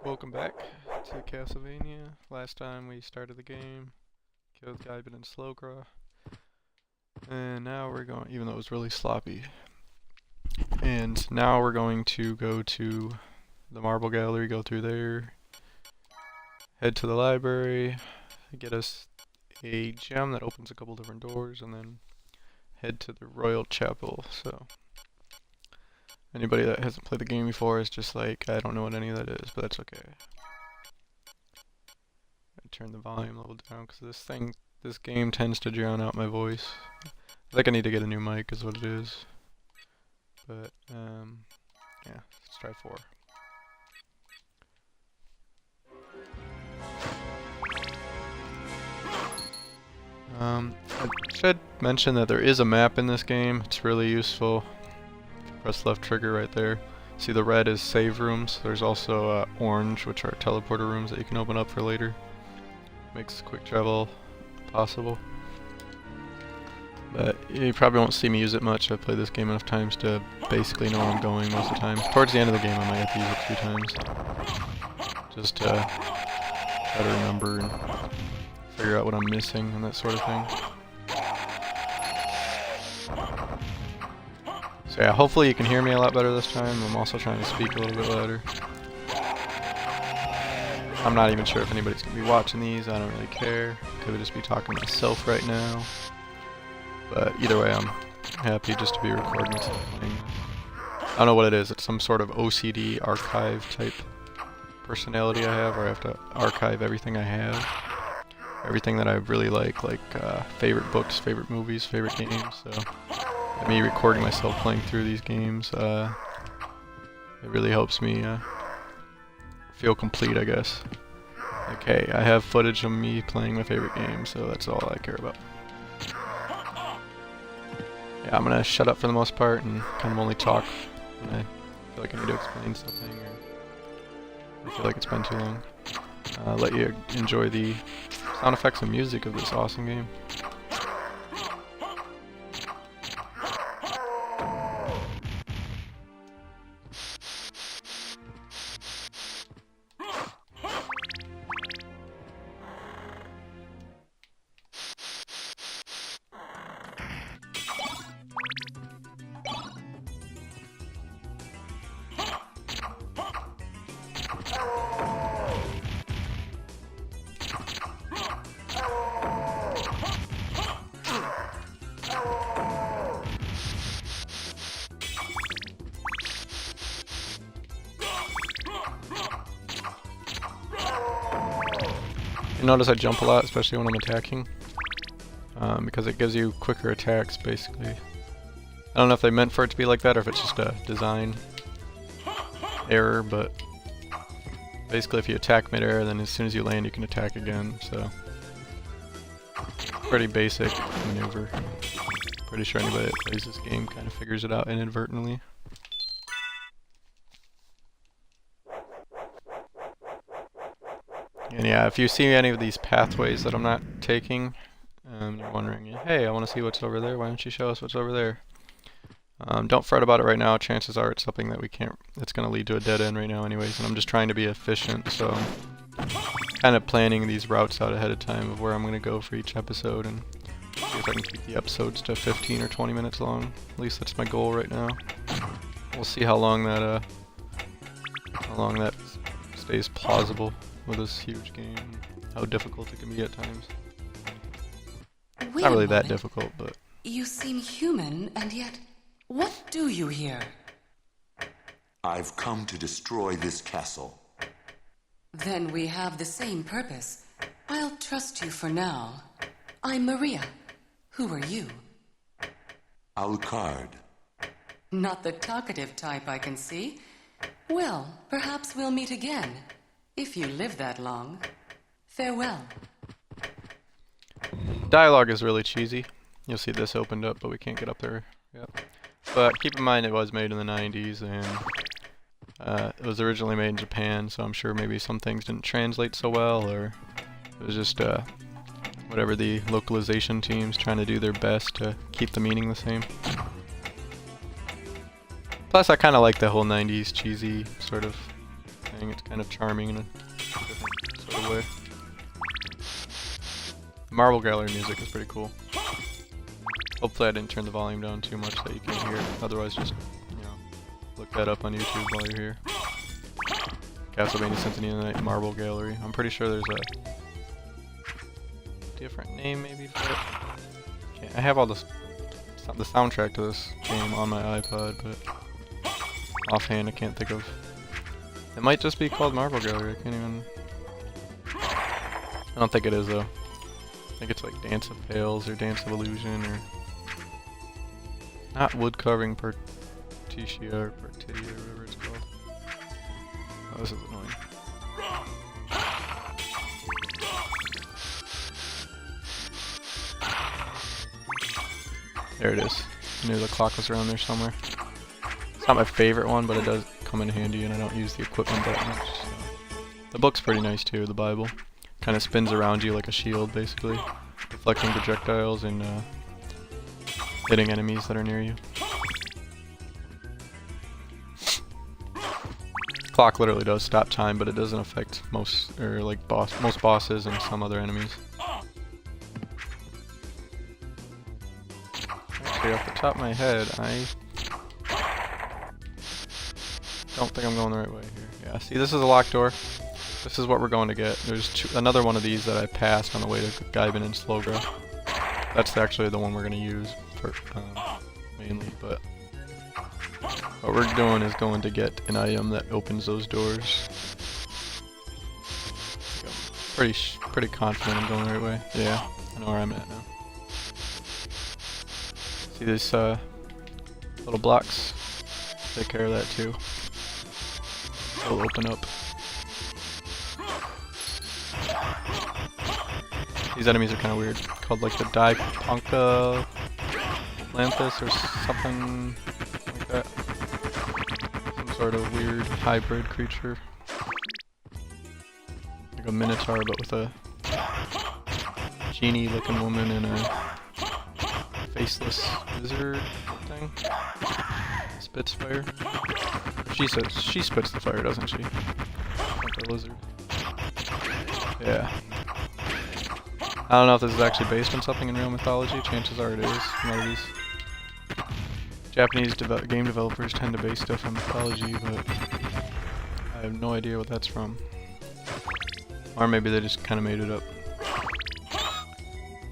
Welcome back to Castlevania. Last time we started the game, killed Gaibon Slogra, and now we're going, even though it was really sloppy, and now we're going to go to the marble gallery, go through there, head to the library, get us a gem that opens a couple different doors, and then head to the royal chapel. So anybody that hasn't played the game before is just like, I don't know what any of that is, but that's okay. I turn the volume level down because this game tends to drown out my voice. I think I need to get a new mic is what it is. But, yeah, let's try 4. I should mention that there is a map in this game. It's really useful. Press left trigger right there. See, the red is save rooms. There's also orange, which are teleporter rooms that you can open up for later. Makes quick travel possible. But you probably won't see me use it much. I've played this game enough times to basically know where I'm going most of the time. Towards the end of the game I might have to use it a few times. Just to try to remember and figure out what I'm missing and that sort of thing. So yeah, hopefully you can hear me a lot better this time. I'm also trying to speak a little bit louder. I'm not even sure if anybody's going to be watching these. I don't really care. Could just be talking to myself right now. But either way, I'm happy just to be recording myself playing. I don't know what it is. It's some sort of OCD archive type personality I have, where I have to archive everything I have. Everything that I really like favorite books, favorite movies, favorite games. So me recording myself playing through these games, it really helps me feel complete, I guess. Okay, I have footage of me playing my favorite game, so that's all I care about. Yeah, I'm gonna shut up for the most part and kind of only talk when I feel like I need to explain something or I feel like it's been too long. Let you enjoy the sound effects and music of this awesome game. You notice I jump a lot, especially when I'm attacking, because it gives you quicker attacks, basically. I don't know if they meant for it to be like that or if it's just a design error, but basically if you attack mid-air, then as soon as you land you can attack again, so pretty basic maneuver. Pretty sure anybody that plays this game kind of figures it out inadvertently. And yeah, if you see any of these pathways that I'm not taking, you're wondering, hey, I want to see what's over there, why don't you show us what's over there? Don't fret about it right now. Chances are it's something that we can't, it's going to lead to a dead end right now anyways, and I'm just trying to be efficient, so I'm kind of planning these routes out ahead of time of where I'm going to go for each episode, and see if I can keep the episodes to 15 or 20 minutes long. At least that's my goal right now. We'll see how long that stays plausible with this huge game, how difficult it can be at times. Wait Not really a that moment. difficult, but... You seem human, and yet, what do you here? I've come to destroy this castle. Then we have the same purpose. I'll trust you for now. I'm Maria. Who are you? Alucard. Not the talkative type, I can see. Well, perhaps we'll meet again. If you live that long. Farewell. Dialogue is really cheesy. You'll see this opened up, but we can't get up there yet. But keep in mind it was made in the 90s, and it was originally made in Japan, so I'm sure maybe some things didn't translate so well, or it was just whatever the localization team's trying to do their best to keep the meaning the same. Plus, I kind of like the whole 90s cheesy sort of thing. It's kind of charming in a different sort of way. The Marble Gallery music is pretty cool. Hopefully I didn't turn the volume down too much that you can't hear it. Otherwise just, you know, look that up on YouTube while you're here. Castlevania Symphony of the Night Marble Gallery. I'm pretty sure there's a different name maybe for it. I have all the soundtrack to this game on my iPod, but offhand I can't think of. It might just be called Marble Gallery. I can't even. I don't think it is though. I think it's like Dance of Pails or Dance of Illusion or not Wood Carving Partitia or Partitia or whatever it's called. Oh, this is annoying. There it is. I knew the clock was around there somewhere. It's not my favorite one, but it does come in handy, and I don't use the equipment that much. So. The book's pretty nice too, the Bible. Kind of spins around you like a shield, basically. Deflecting projectiles and hitting enemies that are near you. The clock literally does stop time, but it doesn't affect most bosses and some other enemies. Actually, off the top of my head, I don't think I'm going the right way here. Yeah, see, this is a locked door. This is what we're going to get. There's another one of these that I passed on the way to Gaibon and Slogra. That's actually the one we're going to use for, mainly, but what we're doing is going to get an item that opens those doors. Pretty confident I'm going the right way. Yeah, I know where I'm at now. See these little blocks? Take care of that too. It'll open up. These enemies are kind of weird. Called like the Diponka Lanthus or something like that. Some sort of weird hybrid creature. Like a minotaur but with a genie looking woman and a faceless lizard thing. Spits fire. She says she spits the fire, doesn't she? Like a lizard. Yeah. I don't know if this is actually based on something in real mythology. Chances are it is. One of these Japanese game developers tend to base stuff on mythology, but I have no idea what that's from. Or maybe they just kind of made it up.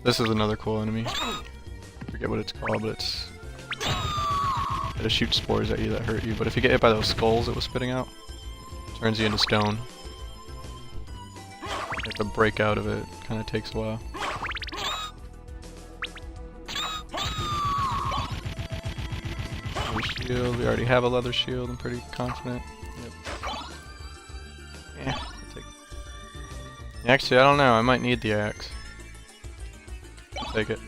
This is another cool enemy. I forget what it's called, but it's... it just shoots spores at you that hurt you. But if you get hit by those skulls it was spitting out, it turns you into stone. Like the breakout of it kind of takes a while. Leather shield. We already have a leather shield. I'm pretty confident. Yep. Yeah. I'll take... Actually, I don't know. I might need the axe. I'll take it.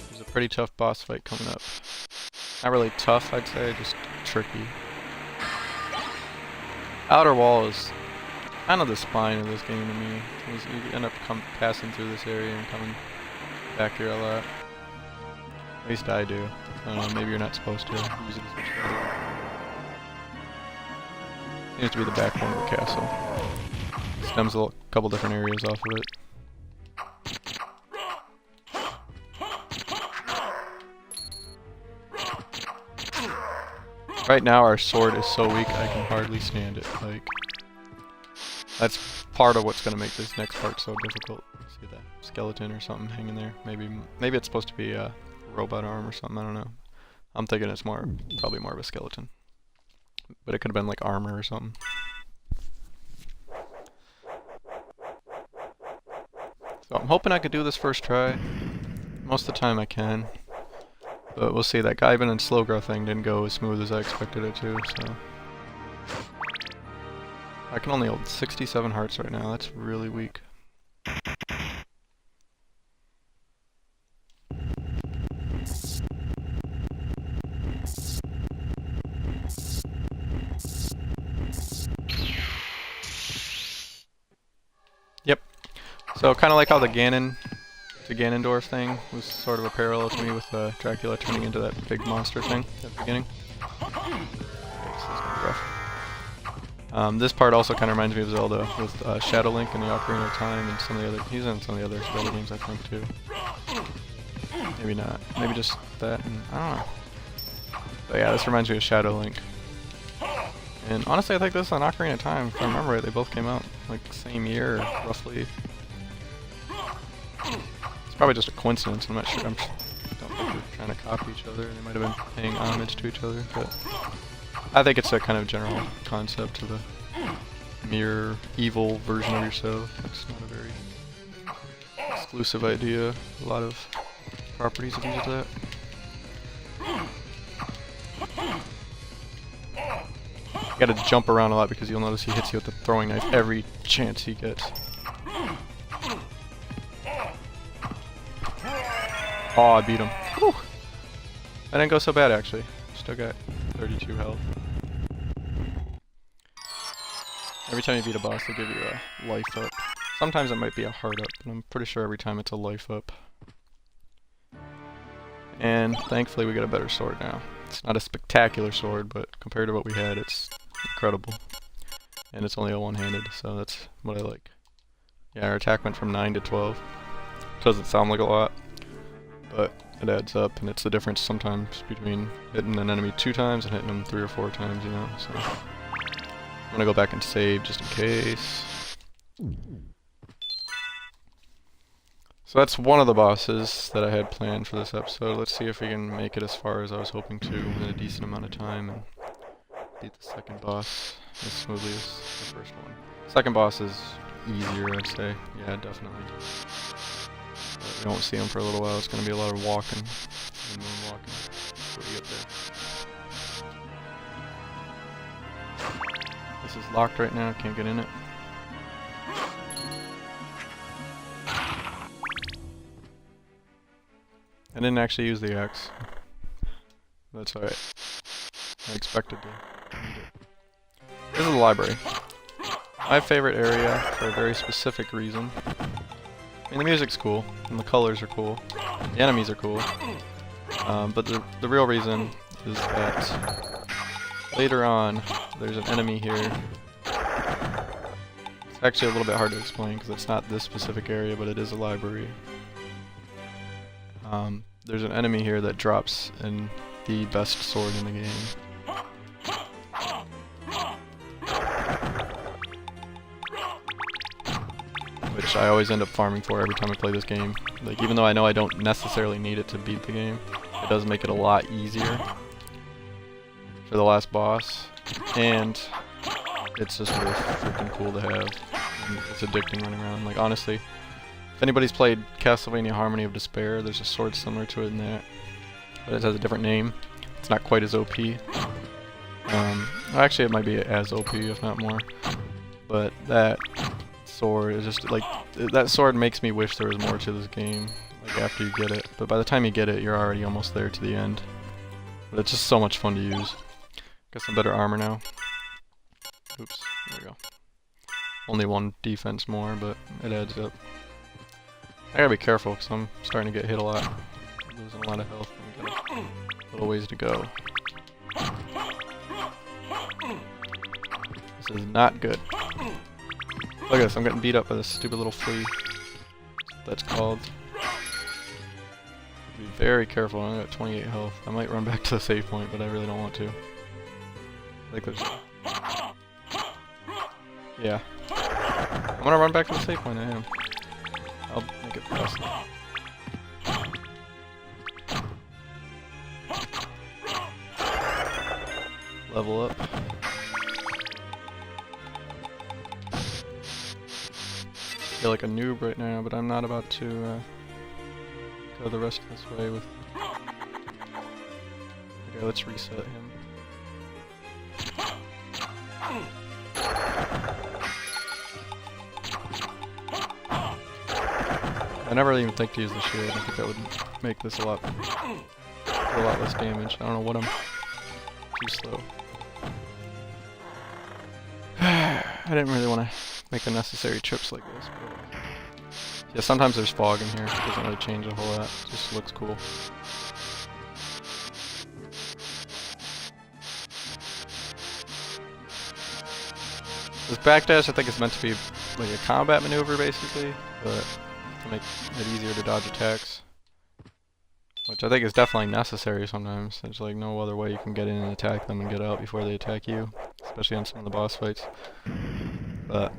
There's a pretty tough boss fight coming up. Not really tough, I'd say. Just tricky. Outer wall is kind of the spine of this game to me. You end up passing through this area and coming back here a lot. At least I do. I don't know, maybe you're not supposed to use it as much as I do. Seems to be the backbone of the castle. Stems a couple different areas off of it. Right now our sword is so weak I can hardly stand it. Like, that's part of what's going to make this next part so difficult. See that skeleton or something hanging there? Maybe it's supposed to be a robot arm or something, I don't know. I'm thinking it's probably more of a skeleton. But it could have been like armor or something. So I'm hoping I could do this first try. Most of the time I can. But we'll see, that Gaibon and Slogra thing didn't go as smooth as I expected it to, so... I can only hold 67 hearts right now, that's really weak. Yep. So kind of like how the Ganondorf thing was sort of a parallel to me with Dracula turning into that big monster thing at the beginning. Okay, this is gonna be rough. This part also kind of reminds me of Zelda with Shadow Link and the Ocarina of Time and some of the other. He's in some of the other Zelda games, I think, too. Maybe not. Maybe just that. And, I don't know. But yeah, this reminds me of Shadow Link. And honestly, I think this is an Ocarina of Time. If I remember right, they both came out like same year, roughly. It's probably just a coincidence. I'm not sure. I don't think they're trying to copy each other. They might have been paying homage to each other, but I think it's a kind of general concept of a mirror evil version of yourself. It's not a very exclusive idea. A lot of properties have used that. You gotta jump around a lot because you'll notice he hits you with the throwing knife every chance he gets. Oh, I beat him. Whew. That didn't go so bad actually. Still got 32 health. Every time you beat a boss, they give you a life up. Sometimes it might be a heart up, but I'm pretty sure every time it's a life up. And thankfully we get a better sword now. It's not a spectacular sword, but compared to what we had, it's incredible. And it's only a one-handed, so that's what I like. Yeah, our attack went from 9 to 12. Doesn't sound like a lot, but it adds up, and it's the difference sometimes between hitting an enemy 2 times and hitting them 3 or 4 times, you know, so. I'm gonna go back and save just in case. So that's one of the bosses that I had planned for this episode. Let's see if we can make it as far as I was hoping to in a decent amount of time and beat the second boss as smoothly as the first one. Second boss is easier, I'd say. Yeah, definitely. But we won't see him for a little while. It's gonna be a lot of walking and moonwalking before we get there. This is locked right now, can't get in it. I didn't actually use the axe. That's alright. I expected to. This is the library. My favorite area for a very specific reason. I mean, the music's cool, and the colors are cool, the enemies are cool. But the real reason is that later on, there's an enemy here. It's actually a little bit hard to explain because it's not this specific area, but it is a library. There's an enemy here that drops in the best sword in the game. Which I always end up farming for every time I play this game. Like, even though I know I don't necessarily need it to beat the game, it does make it a lot easier for the last boss. And it's just really freaking cool to have. And it's addicting running around. Like, honestly, if anybody's played Castlevania Harmony of Despair, there's a sword similar to it in that, but it has a different name. It's not quite as OP. Actually, it might be as OP, if not more. But that sword is just like, that sword makes me wish there was more to this game. Like after you get it, but by the time you get it, you're already almost there to the end. But it's just so much fun to use. Got some better armor now. Oops, there we go. Only 1 defense more, but it adds up. I gotta be careful because I'm starting to get hit a lot. Losing a lot of health. We got a little ways to go. This is not good. Look at this, I'm getting beat up by this stupid little flea. That's called. Be very careful, I got 28 health. I might run back to the save point, but I really don't want to. Like this. Yeah. I'm gonna run back to the save point, I am. I'll make it past that. Level up. I feel like a noob right now, but I'm not about to go the rest of this way with... Okay, let's reset him. I never even think to use the shield. I think that would make this a lot less damage. I don't know what I'm too slow. I didn't really want to make unnecessary trips like this, but yeah, sometimes there's fog in here. It doesn't really change a whole lot. It just looks cool. This backdash I think is meant to be like a combat maneuver basically, but to make it easier to dodge attacks. Which I think is definitely necessary sometimes. There's like no other way you can get in and attack them and get out before they attack you. Especially on some of the boss fights. But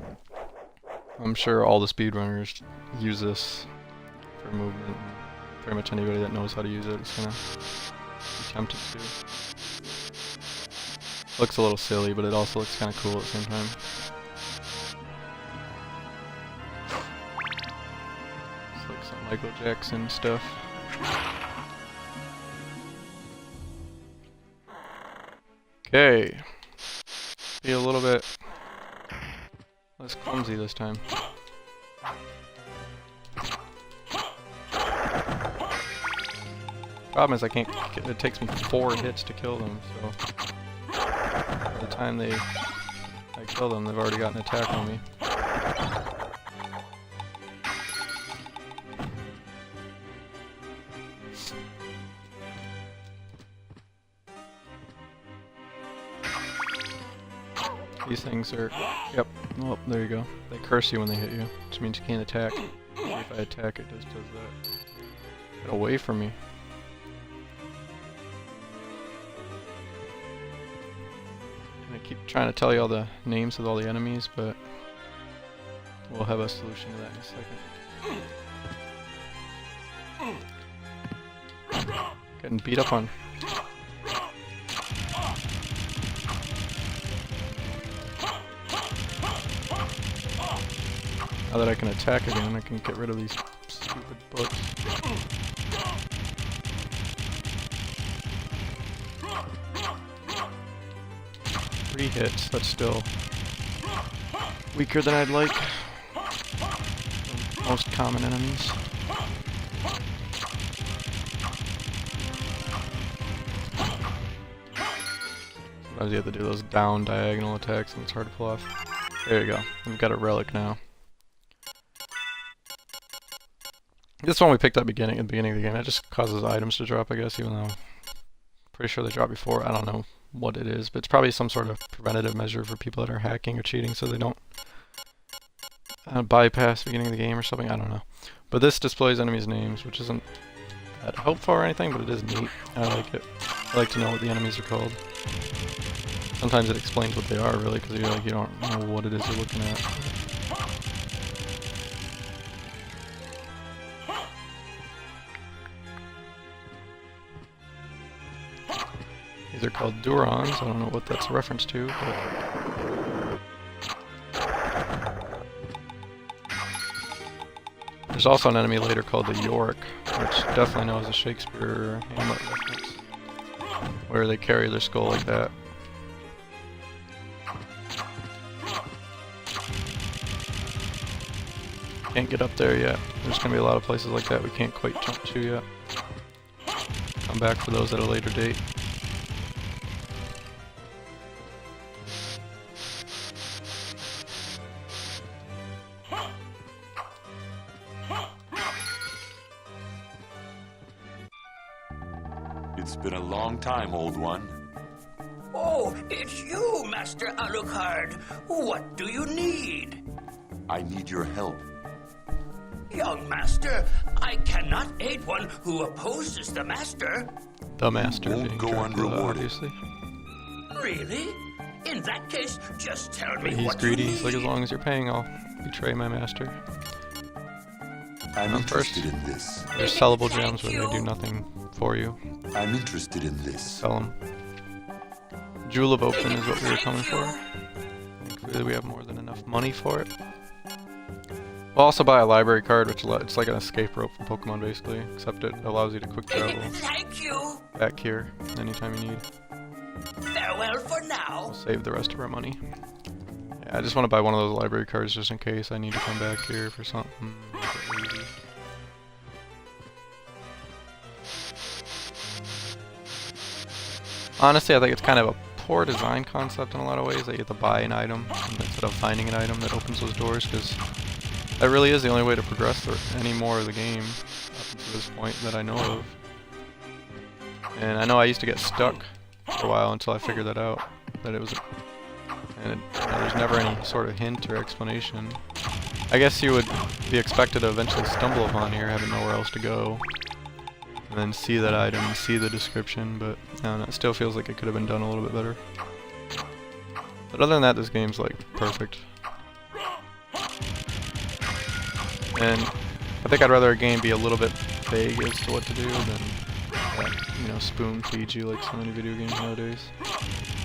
I'm sure all the speedrunners use this for movement. Pretty much anybody that knows how to use it is gonna be tempted to. Looks a little silly, but it also looks kinda cool at the same time. It's like some Michael Jackson stuff. Okay. Be a little bit less clumsy this time. Problem is I can't. It takes me 4 hits to kill them, so by the time I kill them, they've already got an attack on me. These things are, yep, oh, there you go. They curse you when they hit you, which means you can't attack. If I attack, it just does that. Get away from me. And I keep trying to tell you all the names of all the enemies, but we'll have a solution to that in a second. Getting beat up on. Now that I can attack again, I can get rid of these stupid books. 3 hits, that's still weaker than I'd like. Most common enemies. Sometimes you have to do those down diagonal attacks and it's hard to pull off. There you go, we've got a relic now. This one we picked up at the beginning of the game. It just causes items to drop, I guess, even though I'm pretty sure they dropped before. I don't know what it is, but it's probably some sort of preventative measure for people that are hacking or cheating so they don't bypass the beginning of the game or something. I don't know. But this displays enemies' names, which isn't that helpful or anything, but it is neat. I like it. I like to know what the enemies are called. Sometimes it explains what they are, really, because you're like, you don't know what it is you're looking at. These are called Durons. I don't know what that's a reference to, but there's also an enemy later called the York, which definitely knows a Shakespeare Hamlet reference, where they carry their skull like that. Can't get up there yet. There's gonna be a lot of places like that we can't quite jump to yet. Come back for those at a later date. It's been a long time, old one. Oh, it's you, Master Alucard. What do you need? I need your help. Young Master, I cannot aid one who opposes the Master. The Master Won't being go Dracula, unrewarded. obviously. Really? In that case, just tell But me he's what greedy. you He's like, as need. long as you're paying, I'll betray my master. I'm First, interested in this. there's sellable Thank gems where they do you. nothing for you. I'm interested in this. Sell them. Jewel of Open is what we were Thank coming you. for. Thankfully, we have more than enough money for it. We'll also buy a library card, which it's like an escape rope for Pokemon, basically, except it allows you to quick travel Thank you. back here anytime you need. Farewell for now. Save the rest of our money. Yeah, I just want to buy one of those library cards just in case I need to come back here for something. Honestly, I think it's kind of a poor design concept in a lot of ways that you have to buy an item instead of finding an item that opens those doors, because that really is the only way to progress any more of the game up until this point that I know of. And I know I used to get stuck for a while until I figured that out, that it was and there's never any sort of hint or explanation. I guess you would be expected to eventually stumble upon here, having nowhere else to go, and then see that item and see the description, but I don't know, it still feels like it could have been done a little bit better. But other than that, this game's like perfect. And I think I'd rather a game be a little bit vague as to what to do than you know, spoon feed you like so many video games nowadays.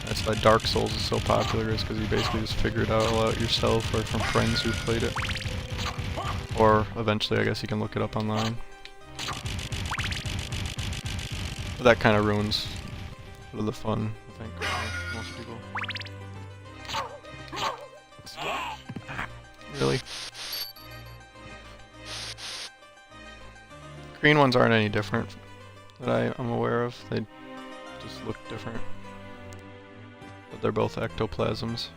That's why Dark Souls is so popular, is because you basically just figure it all out yourself or from friends who've played it. Or eventually I guess you can look it up online. But that kind of ruins a little of the fun, I think, for most people. Really? Green ones aren't any different that I'm aware of. They just look different. But they're both ectoplasms.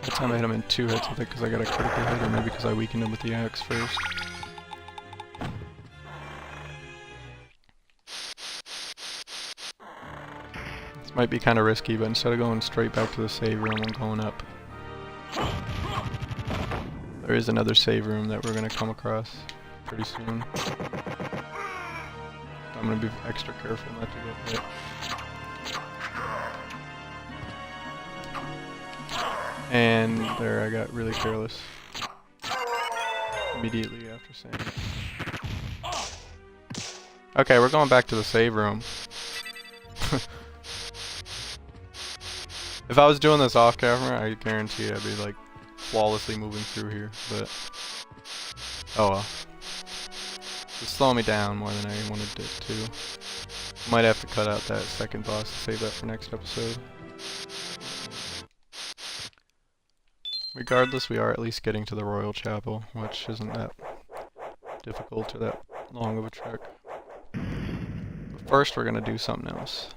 That time I hit him in 2 hits, I think, because I got a critical hit, or maybe because I weakened him with the axe first. This might be kind of risky, but instead of going straight back to the save room, I'm going up. There is another save room that we're going to come across pretty soon. I'm going to be extra careful not to get hit. And there, I got really careless immediately after saying it. Okay, we're going back to the save room. If I was doing this off camera, I guarantee I'd be like flawlessly moving through here, but oh well. It's slowing me down more than I wanted it to. Might have to cut out that second boss to save that for next episode. Regardless, we are at least getting to the Royal Chapel, which isn't that difficult or that long of a trek. But first, we're gonna do something else.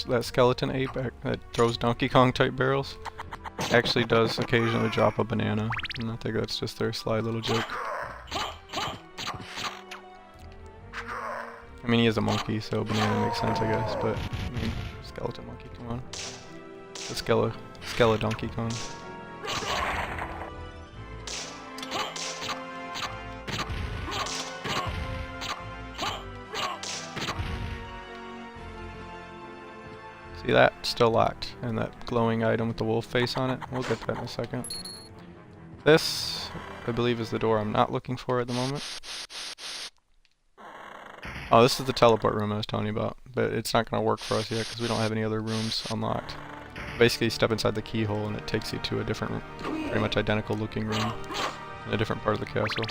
That skeleton ape that throws Donkey Kong type barrels actually does occasionally drop a banana, and I think that's just their sly little joke. I mean, he is a monkey, so banana makes sense, I guess, but I mean, skeleton monkey, come on. The Skella Donkey Kong. See that? Still locked. And that glowing item with the wolf face on it. We'll get that in a second. This, I believe, is the door I'm not looking for at the moment. Oh, this is the teleport room I was telling you about. But it's not going to work for us yet because we don't have any other rooms unlocked. Basically, you step inside the keyhole and it takes you to a different, pretty much identical looking room in a different part of the castle.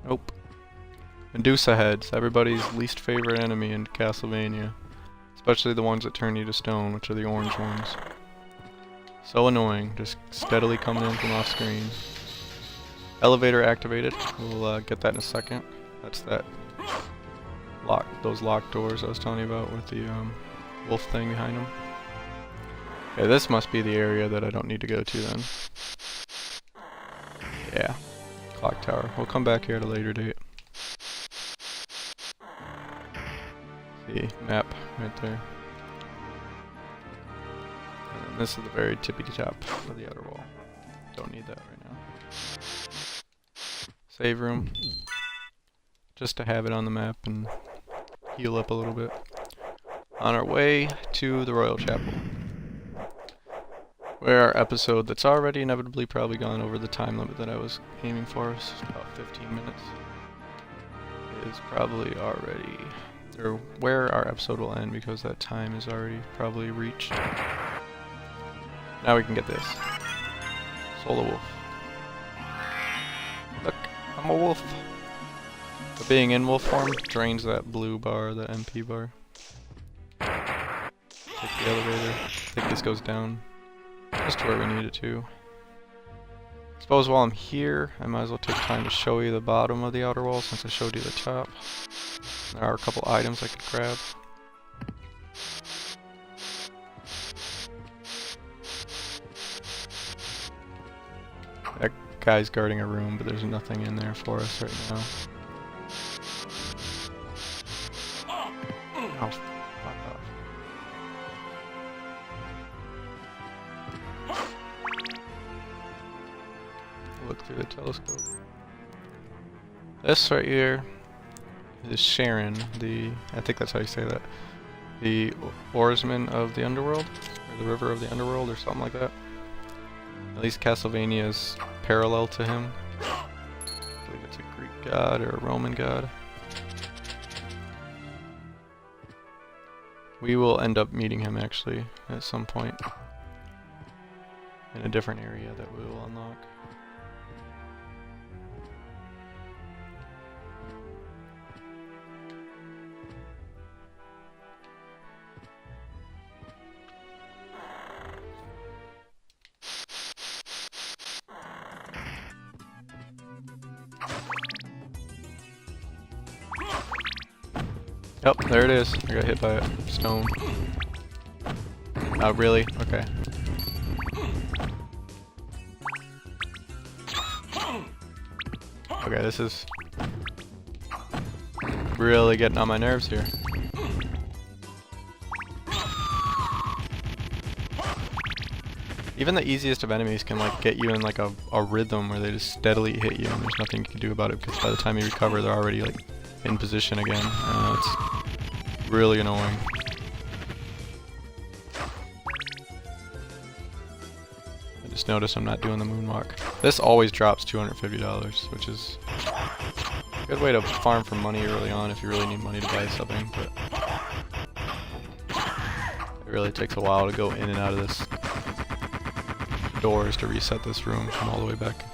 Nope. Medusa heads, everybody's least favorite enemy in Castlevania. Especially the ones that turn you to stone, which are the orange ones. So annoying, just steadily coming in from off screen. Elevator activated, we'll get that in a second. That's that those locked doors I was telling you about with the wolf thing behind them. Okay, this must be the area that I don't need to go to then. Yeah. Clock tower. We'll come back here at a later date. See, map right there. And this is the very tippity top of the outer wall. Don't need that right now. save room. Just to have it on the map and heal up a little bit. On our way to the Royal Chapel, where our episode that's already inevitably probably gone over the time limit that I was aiming for, so about 15 minutes, is probably already, or where our episode will end because that time is already probably reached. Now we can get this. Soul of Wolf. Look, I'm a wolf. But being in wolf form drains that blue bar, the MP bar. Take the elevator. I think this goes down just to where we need it to. Suppose while I'm here, I might as well take time to show you the bottom of the outer wall since I showed you the top. There are a couple items I could grab. That guy's guarding a room, but there's nothing in there for us right now. Oh, fuck off. Look through the telescope. This right here is Sharon, I think that's how you say that. The oarsman of the underworld, or the river of the underworld, or something like that. At least Castlevania is parallel to him. I believe it's a Greek god or a Roman god. We will end up meeting him actually at some point in a different area that we will unlock. Yep, there it is. I got hit by a stone. Oh, really? Okay. Okay, this is really getting on my nerves here. Even the easiest of enemies can like get you in like a rhythm where they just steadily hit you and there's nothing you can do about it because by the time you recover they're already like in position again. It's really annoying. I just noticed I'm not doing the moonwalk. This always drops $250, which is a good way to farm for money early on if you really need money to buy something, but it really takes a while to go in and out of this doors to reset this room from all the way back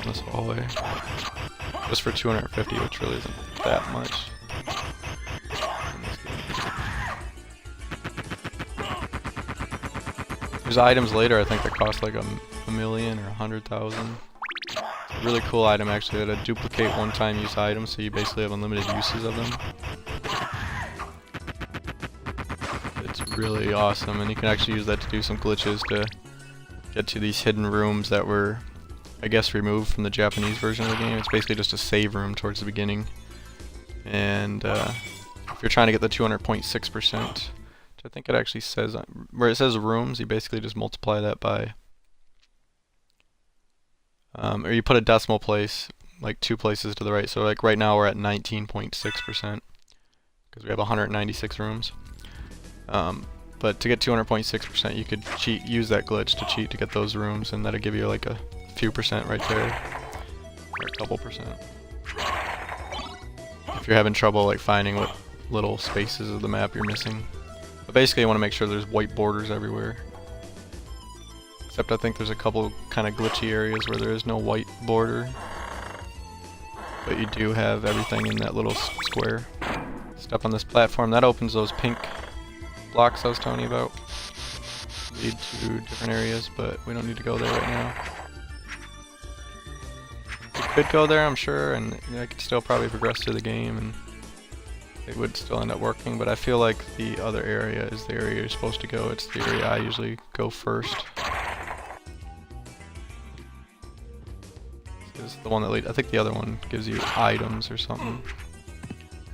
in this hallway. Just for 250, which really isn't that much. There's items later I think that cost like a million or 100,000. It's a really cool item actually that duplicate one-time use items, so you basically have unlimited uses of them. It's really awesome, and you can actually use that to do some glitches to get to these hidden rooms that were, I guess, removed from the Japanese version of the game. It's basically just a save room towards the beginning. And if you're trying to get the 200.6%, which I think it actually says, where it says rooms, you basically just multiply that by, or you put a decimal place, like 2 places to the right. So like right now we're at 19.6%, because we have 196 rooms. But to get 200.6%, you could use that glitch to cheat to get those rooms, and that'll give you like a few percent right there, or a couple percent. If you're having trouble like finding what little spaces of the map you're missing. But basically you want to make sure there's white borders everywhere. Except I think there's a couple kind of glitchy areas where there is no white border. But you do have everything in that little square. Step on this platform, that opens those pink blocks I was telling you about. Lead to different areas, but we don't need to go there right now. We could go there, I'm sure, and I could still probably progress through the game, and it would still end up working, but I feel like the other area is the area you're supposed to go. It's the area I usually go first. This is the one that leads. I think the other one gives you items or something.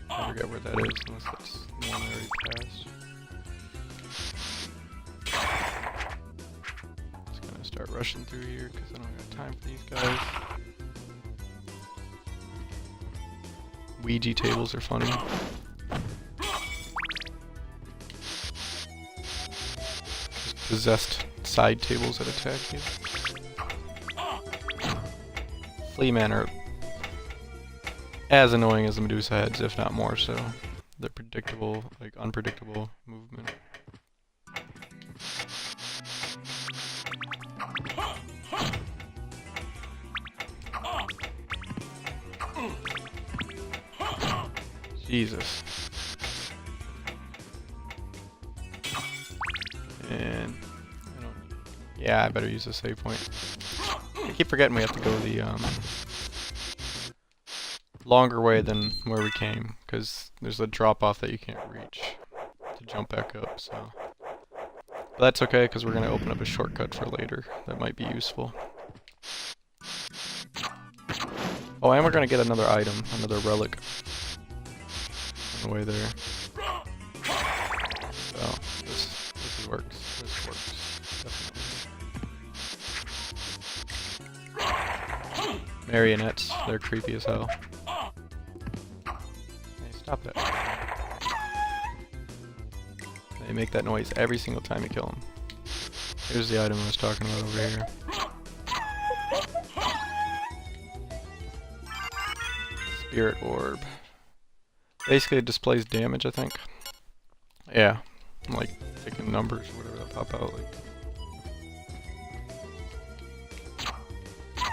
I forget where that is, unless that's the one I already passed. Just gonna start rushing through here because I don't got time for these guys. Ouija tables are funny. Just possessed side tables that attack you. Flea men are as annoying as the Medusa heads, if not more so. They're predictable, like unpredictable movement. Jesus. And yeah, I better use the save point. I keep forgetting we have to go the longer way than where we came, because there's a drop off that you can't reach to jump back up, so. But that's okay, because we're going to open up a shortcut for later that might be useful. Oh, and we're going to get another item, another relic on the way there. So, this works. This works. Definitely. Marionettes, they're creepy as hell. Stop that. They make that noise every single time you kill them. Here's the item I was talking about over here. Spirit orb. Basically it displays damage, I think. Yeah. I'm like taking numbers or whatever that pop out like.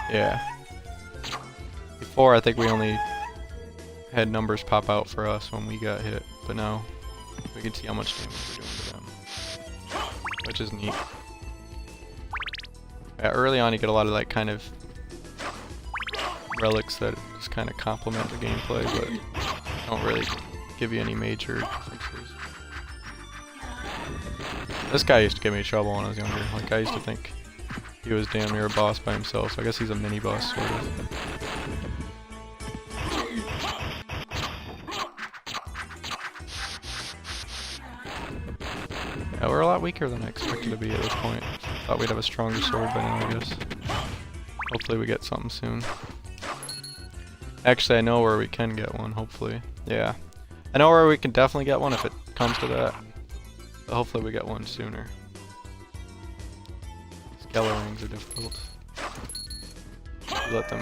Yeah. Before I think we only had numbers pop out for us when we got hit, but now we can see how much damage we're doing to them, which is neat. Yeah, early on you get a lot of like kind of relics that just kind of complement the gameplay, but don't really give you any major differences. This guy used to give me trouble when I was younger. Like I used to think he was damn near a boss by himself, so I guess he's a mini boss sort of. Yeah, we're a lot weaker than I expected to be at this point. Thought we'd have a stronger sword by now, I guess. Hopefully we get something soon. Actually, I know where we can get one, hopefully. Yeah. I know where we can definitely get one if it comes to that. But hopefully we get one sooner. Skelerings are difficult. You let them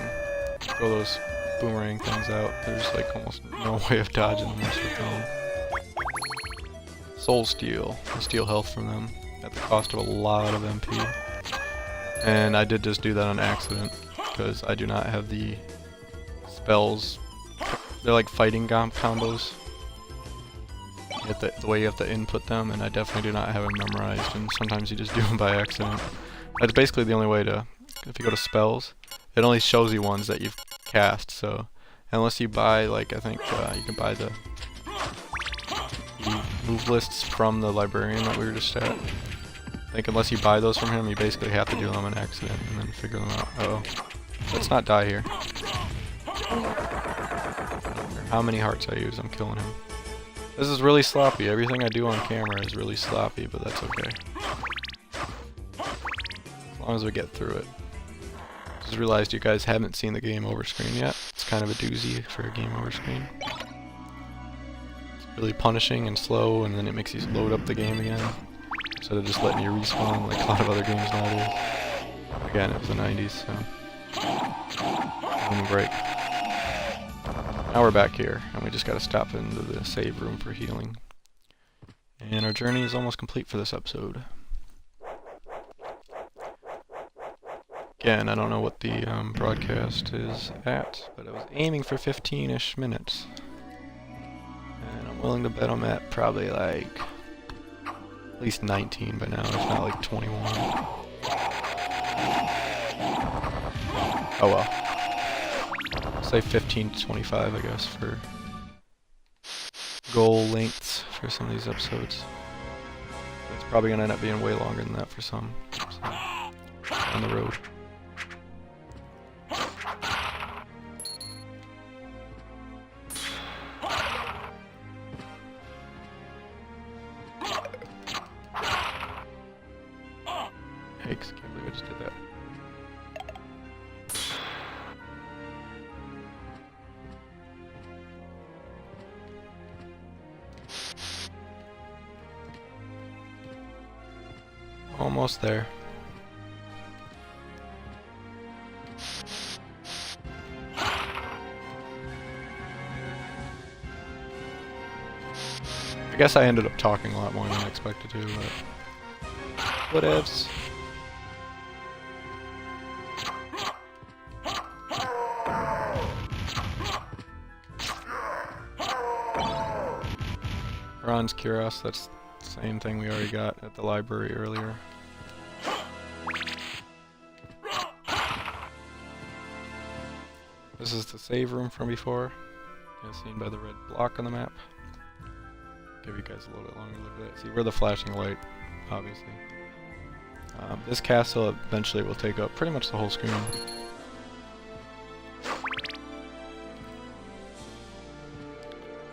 throw those boomerang things out. There's like almost no way of dodging them once you're thrown. Soul Steal. I steal health from them at the cost of a lot of MP. And I did just do that on accident, because I do not have the spells. They're like fighting combos. The way you have to input them, and I definitely do not have them memorized, and sometimes you just do them by accident. That's basically the only way to, if you go to spells, it only shows you ones that you've cast, so unless you buy, like, I think you can buy the move lists from the Librarian that we were just at. I think unless you buy those from him, you basically have to do them on accident and then figure them out. Uh-oh. Let's not die here. How many hearts I use, I'm killing him. This is really sloppy. Everything I do on camera is really sloppy, but that's okay. As long as we get through it. Just realized you guys haven't seen the game over screen yet. It's kind of a doozy for a game over screen. Really punishing and slow, and then it makes you load up the game again instead of just letting you respawn like a lot of other games now do. Again, it was the 90s, so give me a break. Now we're back here, and we just gotta stop into the save room for healing. And our journey is almost complete for this episode. Again, I don't know what the broadcast is at, but I was aiming for 15-ish minutes. And I'm willing to bet I'm at probably like at least 19 by now, if not like 21. Oh well. Say 15 to 25, I guess, for goal lengths for some of these episodes. It's probably gonna end up being way longer than that for some. So, on the road. Yikes, can't believe I just did that. Almost there. I guess I ended up talking a lot more than I expected to, but whatevs. Ron's Kuros, that's the same thing we already got at the library earlier. This is the save room from before, as seen by the red block on the map. Give you guys a little bit longer look at that. See, we're the flashing light, obviously. This castle eventually will take up pretty much the whole screen.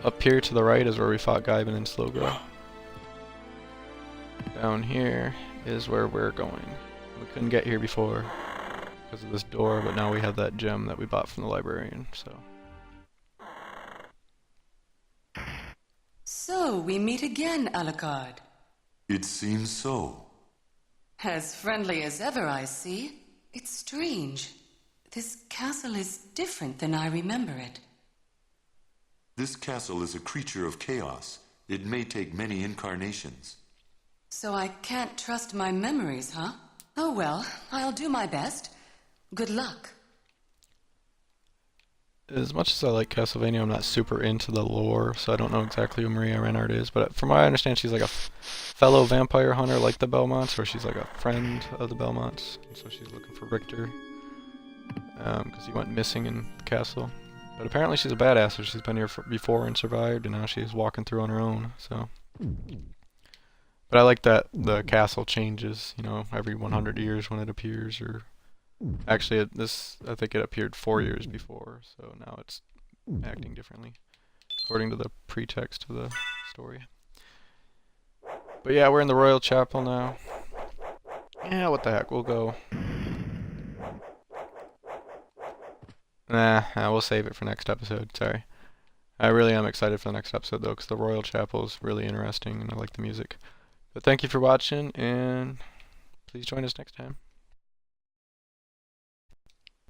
Up here to the right is where we fought Gaibon and Slogra. Down here is where we're going. We couldn't get here before because of this door, but now we have that gem that we bought from the librarian, so. So, we meet again, Alucard. It seems so. As friendly as ever, I see. It's strange. This castle is different than I remember it. This castle is a creature of chaos. It may take many incarnations. So I can't trust my memories, huh? Oh well, I'll do my best. Good luck. As much as I like Castlevania, I'm not super into the lore, so I don't know exactly who Maria Reinhardt is, but from what I understand, she's like a fellow vampire hunter like the Belmonts, or she's like a friend of the Belmonts, so she's looking for Richter, because he went missing in the castle. But apparently she's a badass, so she's been here before and survived, and now she's walking through on her own, so. But I like that the castle changes, you know, every 100 years when it appears, or actually I think it appeared 4 years before, so now it's acting differently, according to the pretext of the story. But yeah, we're in the Royal Chapel now. Yeah, what the heck, we'll go. Nah, we'll save it for next episode, sorry. I really am excited for the next episode though, because the Royal Chapel is really interesting and I like the music. But thank you for watching, and please join us next time.